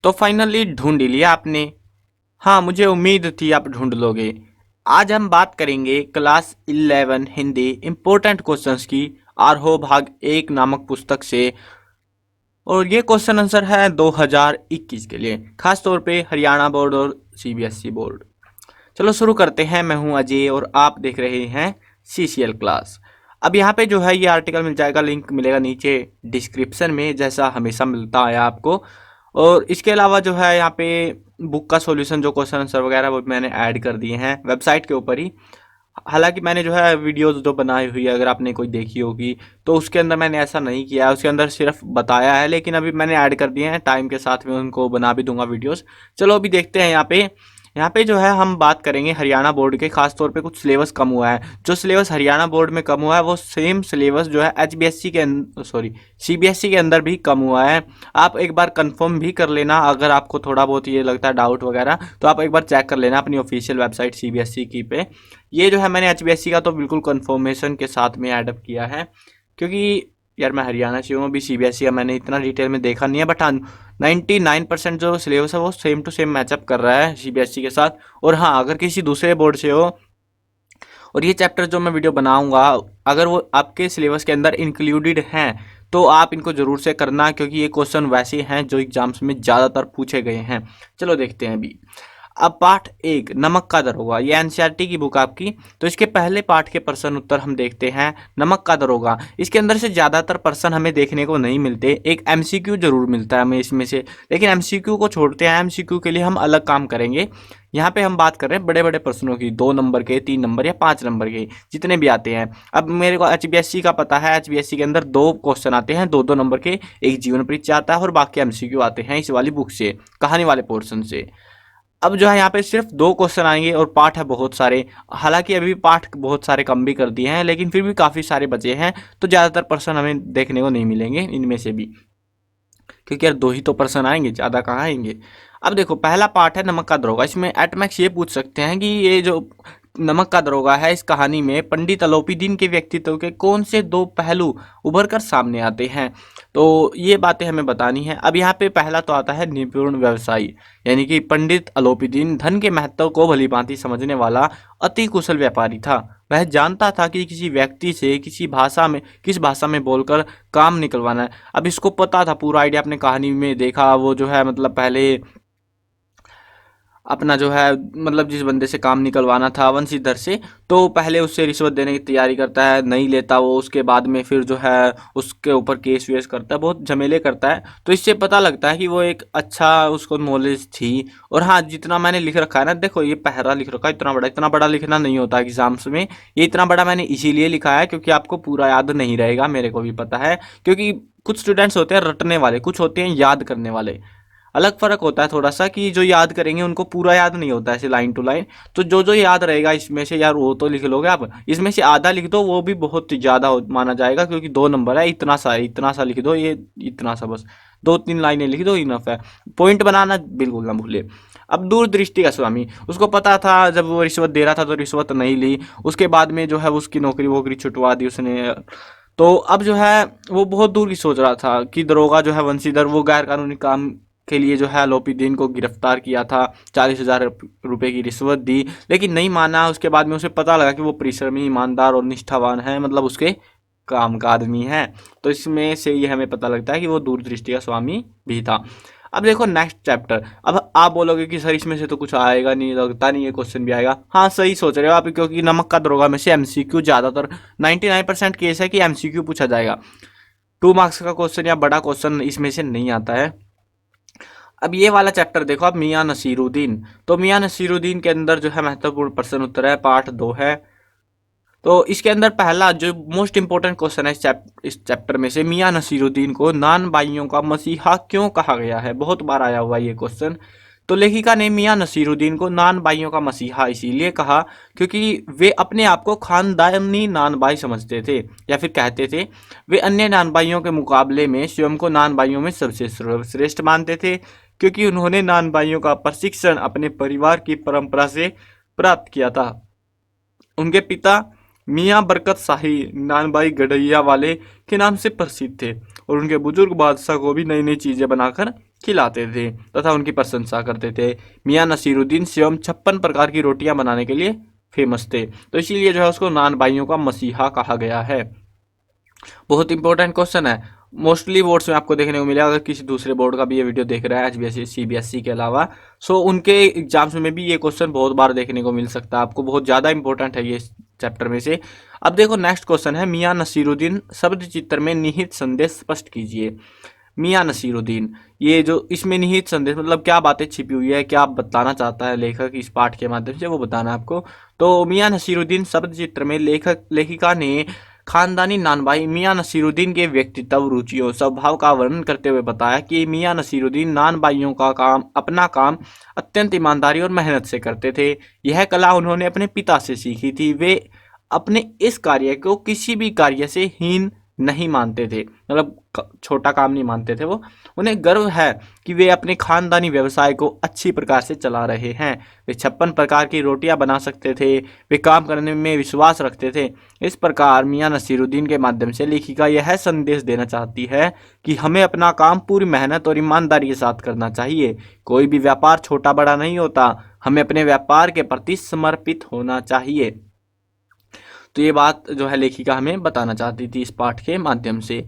तो फाइनली ढूंढ ही लिया आपने। हाँ, मुझे उम्मीद थी आप ढूंढ लोगे। आज हम बात करेंगे क्लास 11 हिंदी इम्पोर्टेंट क्वेश्चंस की आरहो भाग 1 नामक पुस्तक से। और ये क्वेश्चन आंसर है 2021 के लिए, खास तौर पे हरियाणा बोर्ड और सीबीएसई बोर्ड। चलो शुरू करते हैं। मैं हूं अजय और आप देख रहे हैं सीसीएल क्लास। अब यहाँ पे जो है ये आर्टिकल मिल जाएगा, लिंक मिलेगा नीचे डिस्क्रिप्शन में, जैसा हमेशा मिलता है आपको। और इसके अलावा जो है यहाँ पे बुक का सॉल्यूशन, जो क्वेश्चन आंसर वगैरह वो मैंने ऐड कर दिए हैं वेबसाइट के ऊपर ही। हालांकि मैंने जो है वीडियोस जो बनाई हुई है, अगर आपने कोई देखी होगी तो उसके अंदर मैंने ऐसा नहीं किया है, उसके अंदर सिर्फ बताया है, लेकिन अभी मैंने ऐड कर दिए हैं। टाइम के साथ में उनको बना भी दूंगा वीडियोस। चलो अभी देखते हैं। यहाँ पे जो है हम बात करेंगे हरियाणा बोर्ड के, खास तौर पे कुछ सिलेबस कम हुआ है। जो सिलेबस हरियाणा बोर्ड में कम हुआ है वो सेम सिलेबस जो है एचबीएससी के सॉरी सीबीएसई के अंदर भी कम हुआ है। आप एक बार कंफर्म भी कर लेना, अगर आपको थोड़ा बहुत ये लगता है डाउट वगैरह, तो आप एक बार चेक कर लेना अपनी ऑफिशियल वेबसाइट सीबीएसई की पे। ये जो है मैंने एचबीएससी का तो बिल्कुल कंफर्मेशन के साथ में ऐडअप किया है, क्योंकि यार मैं हरियाणा से हूँ, अभी सीबीएसई का मैंने इतना डिटेल में देखा नहीं है। बट हाँ, 99% जो सिलेबस है वो सेम टू सेम मैचअप कर रहा है सीबीएसई के साथ। और हाँ, अगर किसी दूसरे बोर्ड से हो और ये चैप्टर जो मैं वीडियो बनाऊंगा अगर वो आपके सिलेबस के अंदर इंक्लूडेड हैं, तो आप इनको जरूर से करना, क्योंकि ये क्वेश्चन वैसे हैं जो एग्जाम्स में ज़्यादातर पूछे गए हैं। चलो देखते हैं अभी। अब पाठ 1 नमक का दरोगा, ये एनसीईआरटी की बुक आपकी। तो इसके पहले पाठ के प्रश्न उत्तर हम देखते हैं। नमक का दरोगा, इसके अंदर से ज़्यादातर प्रश्न हमें देखने को नहीं मिलते, एक एमसीक्यू जरूर मिलता है हमें इसमें से, लेकिन एमसीक्यू को छोड़ते हैं। एमसीक्यू के लिए हम अलग काम करेंगे। यहाँ पे हम बात कर रहे हैं बड़े बड़े प्रश्नों की, 2 नंबर के, 3 नंबर या 5 नंबर के, जितने भी आते हैं। अब मेरे को एचबीएससी का पता है, एचबीएससी के अंदर 2 क्वेश्चन आते हैं, 2-2 नंबर के, एक जीवन परीक्षा आता है और बाकी एमसीक्यू आते हैं इस वाली बुक से, कहानी वाले पोर्शन से। अब जो है यहाँ पे सिर्फ 2 क्वेश्चन आएंगे और पाठ है बहुत सारे। हालांकि अभी पाठ बहुत सारे कम भी कर दिए हैं, लेकिन फिर भी काफ़ी सारे बचे हैं, तो ज़्यादातर प्रश्न हमें देखने को नहीं मिलेंगे इनमें से भी, क्योंकि यार 2 ही तो प्रश्न आएंगे, ज़्यादा कहाँ आएंगे। अब देखो पहला पार्ट है नमक का दरोगा। इसमें एटमैक्स ये पूछ सकते हैं कि ये जो नमक का दरोगा है, इस कहानी में पंडित अलोपीदीन के व्यक्तित्व के कौन से 2 पहलू उभर कर सामने आते हैं। तो ये बातें हमें बतानी है। अब यहाँ पे पहला तो आता है निपुण व्यवसायी, यानी कि पंडित अलोपीदीन धन के महत्व को भली भांति समझने वाला अति कुशल व्यापारी था। वह जानता था कि किसी व्यक्ति से किस भाषा में बोलकर काम निकलवाना है। अब इसको पता था, पूरा आइडिया आपने कहानी में देखा। वो जो है मतलब पहले अपना जो है मतलब जिस बंदे से काम निकलवाना था वंशीधर से, तो पहले उससे रिश्वत देने की तैयारी करता है, नहीं लेता वो, उसके बाद में फिर जो है उसके ऊपर केस वेस करता है, बहुत झमेले करता है। तो इससे पता लगता है कि वो एक अच्छा उसको नॉलेज थी। और हाँ, जितना मैंने लिख रखा है ना, देखो ये पहरा लिख रखा है, इतना बड़ा लिखना नहीं होता एग्जाम्स में। ये इतना बड़ा मैंने इसीलिए लिखा है क्योंकि आपको पूरा याद नहीं रहेगा, मेरे को भी पता है। क्योंकि कुछ स्टूडेंट्स होते हैं रटने वाले, कुछ होते हैं याद करने वाले। अलग फर्क होता है थोड़ा सा, कि जो याद करेंगे उनको पूरा याद नहीं होता ऐसे लाइन टू लाइन। तो जो जो याद रहेगा इसमें से यार वो तो लिख लोगे आप, इसमें से आधा लिख दो, वो भी बहुत ज़्यादा माना जाएगा, क्योंकि 2 नंबर है। इतना सा लिख दो, ये इतना सा बस 2-3 लाइनें लिख दो, इनफ है। पॉइंट बनाना बिल्कुल ना भूले। अब दूरदृष्टि का स्वामी, उसको पता था जब वो रिश्वत दे रहा था तो रिश्वत नहीं ली, उसके बाद में जो है उसकी नौकरी वोकरी छुटवा दी उसने। तो अब जो है वो बहुत दूर की सोच रहा था कि दरोगा जो है वंशीधर, वो गैर कानूनी काम के लिए जो है अलोपीदीन को गिरफ्तार किया था, 40,000 रुपये की रिश्वत दी, लेकिन नहीं माना। उसके बाद में उसे पता लगा कि वो परिश्रमी, ईमानदार और निष्ठावान है, मतलब उसके काम का आदमी है। तो इसमें से ये हमें पता लगता है कि वो दूरदृष्टि का स्वामी भी था। अब देखो नेक्स्ट चैप्टर। अब आप बोलोगे कि सर इसमें से तो कुछ आएगा नहीं, लगता नहीं ये क्वेश्चन भी आएगा। हाँ सही सोच रहे हो आप, क्योंकि नमक का दरोगा में से एमसीक्यू ज़्यादातर 99% केस है कि एमसीक्यू पूछा जाएगा। 2 मार्क्स का क्वेश्चन या बड़ा क्वेश्चन इसमें से नहीं आता है। अब ये वाला चैप्टर देखो आप, मियाँ नसीरुद्दीन। तो मियाँ नसीरुद्दीन के अंदर जो है महत्वपूर्ण प्रश्न उत्तर है, पार्ट 2 है। तो इसके अंदर पहला जो मोस्ट इंपॉर्टेंट क्वेश्चन है इस चैप्टर में से, मियाँ नसीरुद्दीन को नान भाइयों का मसीहा क्यों कहा गया है। बहुत बार आया हुआ ये क्वेश्चन। तो लेखिका ने मियाँ नसीरुद्दीन को नान भाइयों का मसीहा इसीलिए कहा क्योंकि वे अपने आप को खानदानी नान भाई समझते थे, या फिर कहते थे। वे अन्य नान भाइयों के मुकाबले में स्वयं को नान भाइयों में सबसे सर्वश्रेष्ठ मानते थे, क्योंकि उन्होंने नान भाइयों का प्रशिक्षण अपने परिवार की परंपरा से प्राप्त किया था। उनके पिता मियाँ बरकत शाही नानबाई गडैया वाले के नाम से प्रसिद्ध थे, और उनके बुजुर्ग बादशाह को भी नई नई चीज़ें बनाकर खिलाते थे तथा उनकी प्रशंसा करते थे। मियाँ नसीरुद्दीन स्वयं 56 प्रकार की रोटियां बनाने के लिए फेमस थे, तो इसीलिए जो है उसको नान भाइयों का मसीहा कहा गया है। बहुत इंपॉर्टेंट क्वेश्चन है, मोस्टली बोर्ड्स में आपको देखने को मिलेगा। अगर किसी दूसरे बोर्ड का भी ये वीडियो देख रहा है एचबीएससी सीबीएसई के अलावा, सो उनके एग्जाम्स में भी ये क्वेश्चन बहुत बार देखने को मिल सकता है आपको, बहुत ज़्यादा इंपॉर्टेंट है ये चैप्टर में से। अब देखो नेक्स्ट क्वेश्चन है, मियाँ नसीरुद्दीन शब्द चित्र में निहित संदेश स्पष्ट कीजिए। मियाँ नसीरुद्दीन, ये जो इसमें निहित संदेश मतलब क्या बातें छिपी हुई है, क्या बताना चाहता है लेखक इस पाठ के माध्यम से, वो बताना है आपको। तो मियाँ नसीरुद्दीन शब्द चित्र में लेखिका ने खानदानी नानभाई मियाँ नसीरुद्दीन के व्यक्तित्व, रुचियों, स्वभाव का वर्णन करते हुए बताया कि मियाँ नसीरुद्दीन नानभाइयों का काम अपना काम अत्यंत ईमानदारी और मेहनत से करते थे। यह कला उन्होंने अपने पिता से सीखी थी। वे अपने इस कार्य को किसी भी कार्य से हीन नहीं मानते थे, मतलब छोटा काम नहीं मानते थे वो। उन्हें गर्व है कि वे अपने खानदानी व्यवसाय को अच्छी प्रकार से चला रहे हैं। वे 56 प्रकार की रोटियां बना सकते थे। वे काम करने में विश्वास रखते थे। इस प्रकार मियाँ नसीरुद्दीन के माध्यम से लेखिका यह संदेश देना चाहती है कि हमें अपना काम पूरी मेहनत और ईमानदारी के साथ करना चाहिए। कोई भी व्यापार छोटा बड़ा नहीं होता, हमें अपने व्यापार के प्रति समर्पित होना चाहिए। तो ये बात जो है लेखिका हमें बताना चाहती थी इस पाठ के माध्यम से।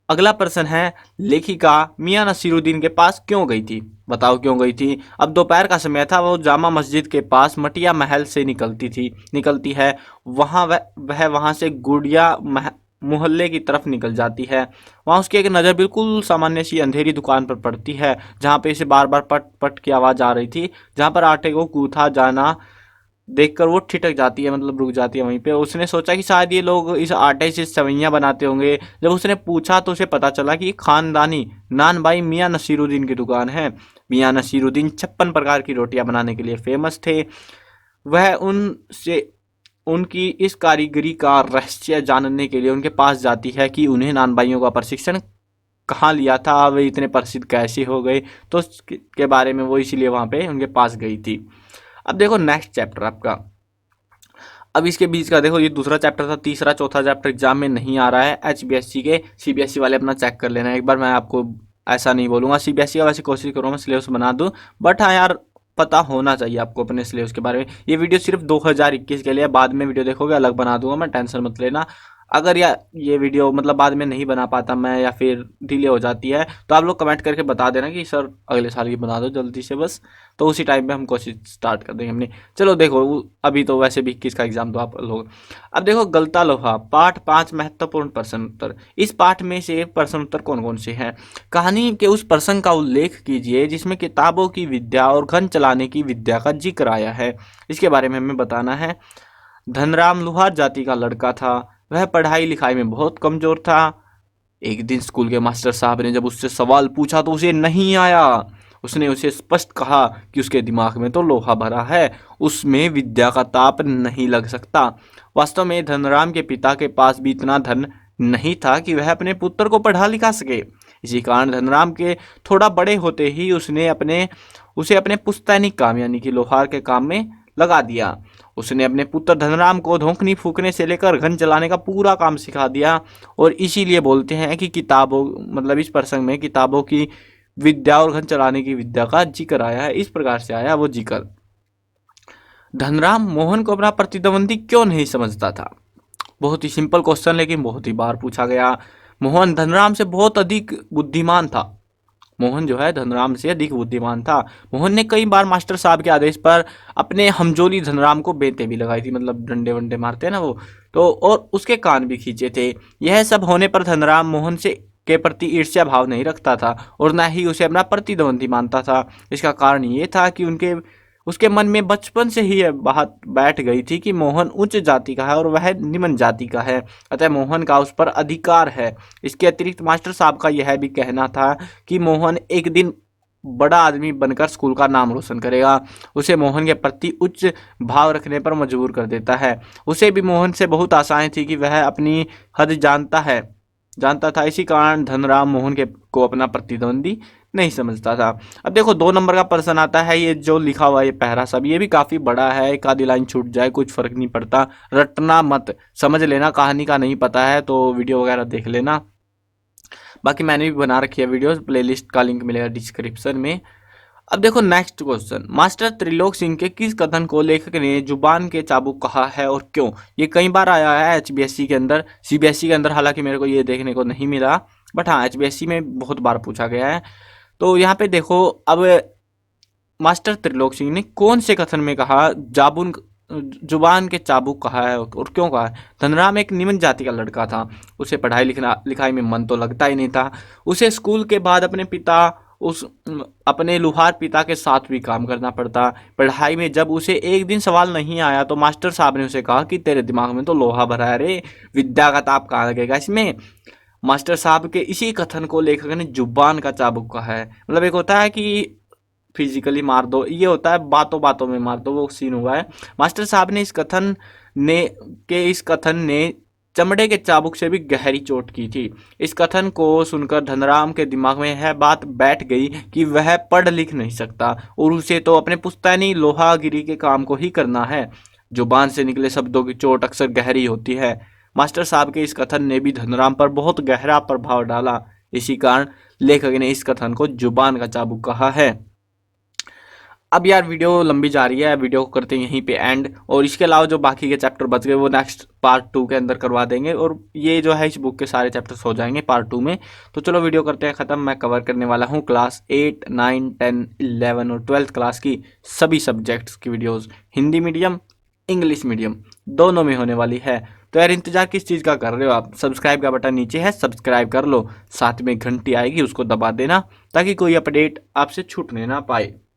अगला प्रश्न है, लेखिका मियाँ नसीरुद्दीन के पास क्यों गई थी? बताओ क्यों गई थी। अब दोपहर का समय था, वो जामा मस्जिद के पास मटिया महल से निकलती है। वह वहाँ से गुड़िया मोहल्ले की तरफ निकल जाती है। वहाँ उसकी एक नज़र बिल्कुल सामान्य सी अंधेरी दुकान पर पड़ती है, जहाँ पे इसे बार बार पट पट की आवाज़ आ रही थी, जहाँ पर आटे को गूथा जाना देखकर वो ठिठक जाती है, मतलब रुक जाती है वहीं पे। उसने सोचा कि शायद ये लोग इस आटे से सेवइयाँ बनाते होंगे। जब उसने पूछा तो उसे पता चला कि खानदानी नान भाई मियाँ नसीरुद्दीन की दुकान है। मियाँ नसीरुद्दीन 56 प्रकार की रोटियां बनाने के लिए फेमस थे। वह उनसे उनकी इस कारीगरी का रहस्य जानने के लिए उनके पास जाती है कि उन्हें नान भाइयों का प्रशिक्षण कहाँ लिया था, वे इतने प्रसिद्ध कैसे हो गए, तो उसके बारे में वो इसीलिए वहाँ पे उनके पास गई थी। अब देखो नेक्स्ट चैप्टर आपका, अब इसके बीच का देखो, ये दूसरा चैप्टर था, तीसरा चौथा चैप्टर एग्जाम में नहीं आ रहा है एचबीएससी के। सीबीएसई वाले अपना चेक कर लेना एक बार, मैं आपको ऐसा नहीं बोलूँगा। सीबीएसई का वैसे कोशिश करूँगा सिलेबस बना दूँ, बट हाँ यार पता होना चाहिए आपको अपने सिलेबस के बारे में। ये वीडियो सिर्फ 2021 के लिए, बाद में वीडियो देखोगे अलग बना दूंगा मैं, टेंशन मत लेना। अगर ये वीडियो मतलब बाद में नहीं बना पाता मैं या फिर डिले हो जाती है, तो आप लोग कमेंट करके बता देना कि सर अगले साल की बना दो जल्दी से बस, तो उसी टाइम पे हम कोशिश स्टार्ट कर देंगे हमने। चलो देखो, अभी तो वैसे भी 21 का एग्जाम तो आप लोग। अब देखो, गलता लोहा पाठ 5 महत्वपूर्ण प्रश्न उत्तर। इस पाठ में से प्रश्न उत्तर कौन कौन से हैं? कहानी के उस प्रसंग का उल्लेख कीजिए जिसमें किताबों की विद्या और घन चलाने की विद्या का जिक्र आया है। इसके बारे में हमें बताना है। धनराम लुहार जाति का लड़का था। वह पढ़ाई लिखाई में बहुत कमजोर था। एक दिन स्कूल के मास्टर साहब ने जब उससे सवाल पूछा तो उसे नहीं आया। उसने उसे स्पष्ट कहा कि उसके दिमाग में तो लोहा भरा है, उसमें विद्या का ताप नहीं लग सकता। वास्तव में धनराम के पिता के पास भी इतना धन नहीं था कि वह अपने पुत्र को पढ़ा लिखा सके। इसी कारण धनराम के थोड़ा बड़े होते ही उसे अपने पुश्तैनी काम यानी कि लोहार के काम में लगा दिया। उसने अपने पुत्र धनराम को धोखनी फूकने से लेकर घन चलाने का पूरा काम सिखा दिया। और इसीलिए बोलते हैं कि किताबों मतलब इस प्रसंग में किताबों की विद्या और घन चलाने की विद्या का जिक्र आया है। इस प्रकार से आया वो जिक्र। धनराम मोहन को अपना प्रतिद्वंदी क्यों नहीं समझता था? बहुत ही सिंपल क्वेश्चन, लेकिन बहुत ही बार पूछा गया। मोहन धनराम से बहुत अधिक बुद्धिमान था। मोहन जो है धनराम से अधिक बुद्धिमान था। मोहन ने कई बार मास्टर साहब के आदेश पर अपने हमजोली धनराम को बेंते भी लगाई थी, मतलब डंडे वंडे मारते हैं ना वो, तो और उसके कान भी खींचे थे। यह सब होने पर धनराम मोहन से के प्रति ईर्ष्या भाव नहीं रखता था और न ही उसे अपना प्रतिद्वंदी मानता था। इसका कारण ये था कि उसके मन में बचपन से ही यह बात बैठ गई थी कि मोहन उच्च जाति का है और वह निम्न जाति का है, अतः मोहन का उस पर अधिकार है। इसके अतिरिक्त मास्टर साहब का यह भी कहना था कि मोहन एक दिन बड़ा आदमी बनकर स्कूल का नाम रोशन करेगा। उसे मोहन के प्रति उच्च भाव रखने पर मजबूर कर देता है। उसे भी मोहन से बहुत आशाएं थी कि वह अपनी हद जानता था। इसी कारण धनराम मोहन को अपना प्रतिद्वंदी नहीं समझता था। अब देखो 2 नंबर का प्रश्न आता है, ये जो लिखा हुआ ये पहरा सब, ये भी काफी बड़ा है, एक आधी लाइन छूट जाए कुछ फर्क नहीं पड़ता, रटना मत, समझ लेना। कहानी का नहीं पता है तो वीडियो वगैरह देख लेना। बाकी मैंने भी बना रखी है वीडियोस, प्लेलिस्ट का लिंक मिलेगा डिस्क्रिप्शन में। अब देखो next question, master Trilok Singh के किस कथन को लेखक ने जुबान के चाबुक कहा है और क्यों? ये कई बार आया है एचबीएससी के अंदर, सीबीएसई के अंदर हालांकि मेरे को ये देखने को नहीं मिला, बट हाँ एचबीएससी में बहुत बार पूछा गया है। तो यहाँ पे देखो, अब मास्टर त्रिलोक सिंह ने कौन से कथन में कहा जाबुन जुबान के चाबुक कहा है और क्यों कहा है? धनराम एक निम्न जाति का लड़का था, उसे पढ़ाई लिखाई में मन तो लगता ही नहीं था। उसे स्कूल के बाद अपने लुहार पिता के साथ भी काम करना पड़ता। पढ़ाई में जब उसे एक दिन सवाल नहीं आया तो मास्टर साहब ने उसे कहा कि तेरे दिमाग में तो लोहा भरा है रे, विद्या का ताप कहाँ लगेगा इसमें। मास्टर साहब के इसी कथन को लेखक ने जुबान का चाबुक कहा है। मतलब एक होता है कि फिजिकली मार दो, ये होता है बातों बातों में मार दो, वो सीन हुआ है। मास्टर साहब ने इस कथन ने चमड़े के चाबुक से भी गहरी चोट की थी। इस कथन को सुनकर धनराम के दिमाग में यह बात बैठ गई कि वह पढ़ लिख नहीं सकता और उसे तो अपने पुश्तैनी लोहागिरी के काम को ही करना है। जुबान से निकले शब्दों की चोट अक्सर गहरी होती है। मास्टर साहब के इस कथन ने भी धनराम पर बहुत गहरा प्रभाव डाला। इसी कारण लेखक ने इस कथन को जुबान का चाबुक कहा है। अब यार वीडियो लंबी जा रही है, वीडियो को करते हैं यहीं पे एंड, और इसके अलावा जो बाकी के चैप्टर बच गए वो नेक्स्ट पार्ट 2 के अंदर करवा देंगे, और ये जो है इस बुक के सारे चैप्टर्स हो जाएंगे पार्ट 2 में। तो चलो वीडियो करते हैं ख़त्म। मैं कवर करने वाला हूँ क्लास 8, 9, 10, 11 और 12th क्लास की सभी सब्जेक्ट्स की videos, Hindi medium English medium दोनों में होने वाली है। तो यार इंतजार किस चीज़ का कर रहे हो आप? सब्सक्राइब का बटन नीचे है, सब्सक्राइब कर लो, साथ में घंटी आएगी उसको दबा देना ताकि कोई अपडेट आपसे छूटने ना पाए।